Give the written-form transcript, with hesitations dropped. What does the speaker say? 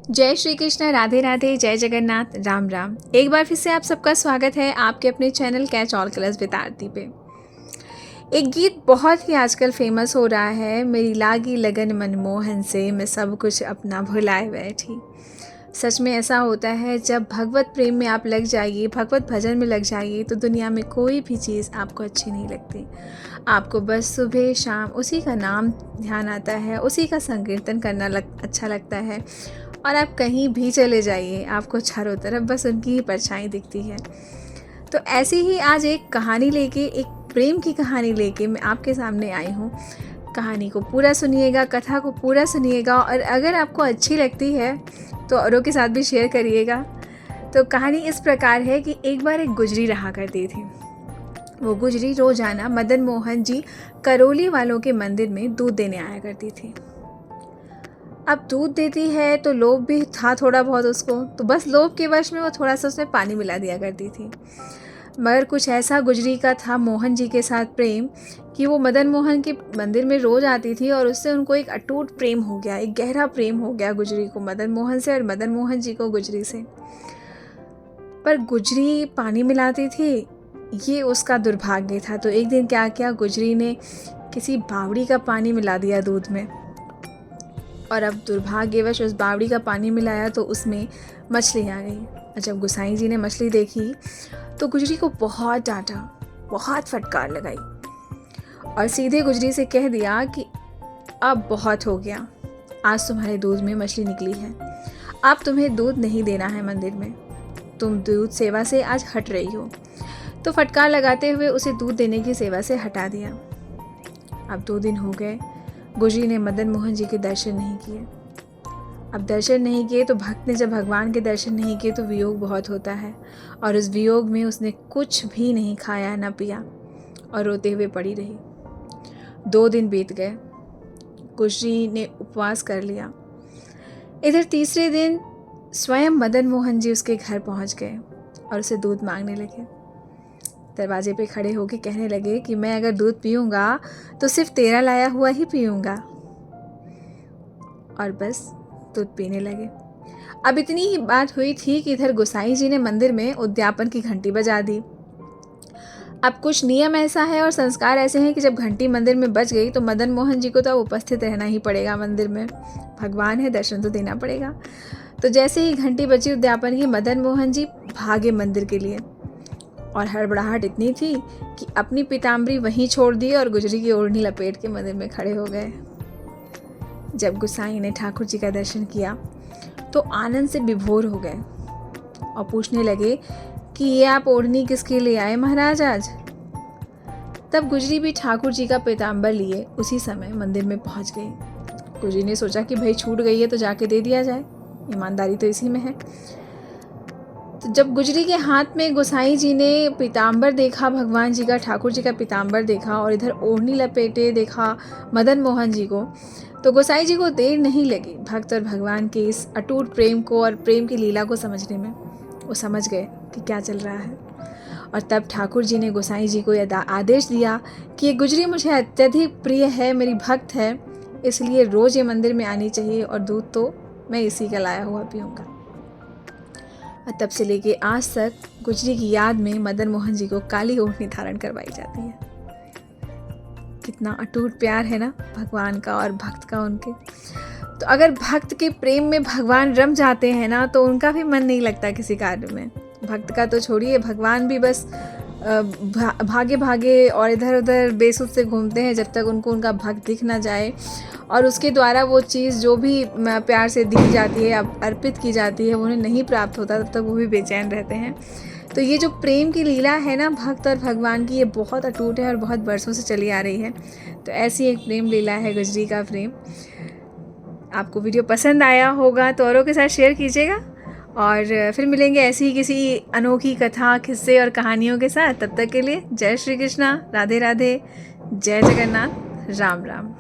जय श्री कृष्ण, राधे राधे, जय जगन्नाथ, राम राम। एक बार फिर से आप सबका स्वागत है आपके अपने channel catch all colours with Aarti पे। एक गीत बहुत ही आजकल फेमस हो रहा है, मेरी लागी लगन मनमोहन से, मैं सब कुछ अपना भुलाए बैठी। सच में ऐसा होता है, जब भगवत प्रेम में आप लग जाइए, भगवत भजन में लग जाइए, तो दुनिया में कोई भी चीज़ आपको अच्छी नहीं लगती। आपको बस सुबह शाम उसी का नाम ध्यान आता है, उसी का संकीर्तन करना अच्छा लगता है। और आप कहीं भी चले जाइए, आपको चारों तरफ बस उनकी ही परछाई दिखती है। तो ऐसी ही आज एक कहानी लेके, एक प्रेम की कहानी लेके मैं आपके सामने आई हूँ। कहानी को पूरा सुनिएगा, कथा को पूरा सुनिएगा, और अगर आपको अच्छी लगती है तो औरों के साथ भी शेयर करिएगा। तो कहानी इस प्रकार है कि एक बार एक गुजरी रहा करती थी। वो गुजरी रोजाना मदन मोहन जी करौली वालों के मंदिर में दूध देने आया करती थी। अब दूध देती है तो लोभ भी था थोड़ा बहुत उसको, तो बस लोभ के वश में वो थोड़ा सा उसमें पानी मिला दिया करती थी। मगर कुछ ऐसा गुजरी का था मोहन जी के साथ प्रेम कि वो मदन मोहन के मंदिर में रोज आती थी, और उससे उनको एक अटूट प्रेम हो गया, एक गहरा प्रेम हो गया गुजरी को मदन मोहन से, और मदन मोहन जी को गुजरी से। पर गुजरी पानी मिलाती थी, ये उसका दुर्भाग्य था। तो एक दिन क्या किया, गुजरी ने किसी बावड़ी का पानी मिला दिया दूध में, और अब दुर्भाग्यवश उस बावड़ी का पानी मिलाया तो उसमें मछली आ गई। और जब गोसाई जी ने मछली देखी तो गुजरी को बहुत डांटा, बहुत फटकार लगाई, और सीधे गुजरी से कह दिया कि अब बहुत हो गया, आज तुम्हारे दूध में मछली निकली है, अब तुम्हें दूध नहीं देना है मंदिर में, तुम दूध सेवा से आज हट रही हो। तो फटकार लगाते हुए उसे दूध देने की सेवा से हटा दिया। अब 2 दिन हो गए, गुजरी ने मदन मोहन जी के दर्शन नहीं किए। अब दर्शन नहीं किए तो भक्त ने जब भगवान के दर्शन नहीं किए तो वियोग बहुत होता है, और उस वियोग में उसने कुछ भी नहीं खाया न पिया, और रोते हुए पड़ी रही। 2 दिन बीत गए, गुजरी ने उपवास कर लिया। इधर तीसरे दिन स्वयं मदन मोहन जी उसके घर पहुंच गए और उसे दूध मांगने लगे। दरवाजे पे खड़े होकर कहने लगे कि मैं अगर दूध पीऊँगा तो सिर्फ तेरा लाया हुआ ही पीऊँगा, और बस दूध पीने लगे। अब इतनी ही बात हुई थी कि इधर गोसाई जी ने मंदिर में उद्यापन की घंटी बजा दी। अब कुछ नियम ऐसा है और संस्कार ऐसे हैं कि जब घंटी मंदिर में बज गई तो मदन मोहन जी को तो उपस्थित रहना ही पड़ेगा मंदिर में, भगवान है, दर्शन तो देना पड़ेगा। तो जैसे ही घंटी बजी उद्यापन की, मदन मोहन जी भागे मंदिर के लिए, और हड़बड़ाहट इतनी थी कि अपनी पीताम्बरी वहीं छोड़ दी और गुजरी की ओढ़नी लपेट के मंदिर में खड़े हो गए। जब गोसाई ने ठाकुर जी का दर्शन किया तो आनंद से विभोर हो गए और पूछने लगे कि ये आप ओढ़नी किसके लिए आए महाराज आज। तब गुजरी भी ठाकुर जी का पीताम्बर लिए उसी समय मंदिर में पहुंच गई। गुजरी ने सोचा कि भाई छूट गई है तो जाके दे दिया जाए, ईमानदारी तो इसी में है। तो जब गुजरी के हाथ में गोसाई जी ने पीताम्बर देखा, भगवान जी का, ठाकुर जी का पीताम्बर देखा, और इधर ओढ़नी लपेटे देखा मदन मोहन जी को, तो गोसाई जी को देर नहीं लगी भक्त और भगवान के इस अटूट प्रेम को और प्रेम की लीला को समझने में। वो समझ गए कि क्या चल रहा है, और तब ठाकुर जी ने गोसाई जी को यह आदेश दिया कि ये गुजरी मुझे अत्यधिक प्रिय है, मेरी भक्त है, इसलिए रोज़ ये मंदिर में आनी चाहिए, और दूध तो मैं इसी का लाया हुआ पीऊँगा। और तब से लेके आज तक गुजरी की याद में मदन मोहन जी को काली ओढ़नी धारण करवाई जाती है। कितना अटूट प्यार है ना भगवान का और भक्त का उनके। तो अगर भक्त के प्रेम में भगवान रम जाते हैं ना, तो उनका भी मन नहीं लगता किसी कार्य में। भक्त का तो छोड़िए, भगवान भी बस भागे भागे और इधर उधर बेसुध से घूमते हैं जब तक उनको उनका भक्त दिख ना जाए, और उसके द्वारा वो चीज़ जो भी प्यार से दी जाती है, अर्पित की जाती है, वो उन्हें नहीं प्राप्त होता, तब तक वो भी बेचैन रहते हैं। तो ये जो प्रेम की लीला है ना भक्त और भगवान की, ये बहुत अटूट है और बहुत बरसों से चली आ रही है। तो ऐसी एक प्रेम लीला है गुजरी का प्रेम। आपको वीडियो पसंद आया होगा तो औरों के साथ शेयर कीजिएगा, और फिर मिलेंगे ऐसी ही किसी अनोखी कथा, किस्से और कहानियों के साथ। तब तक के लिए जय श्री कृष्णा, राधे राधे, जय जगन्नाथ, राम राम।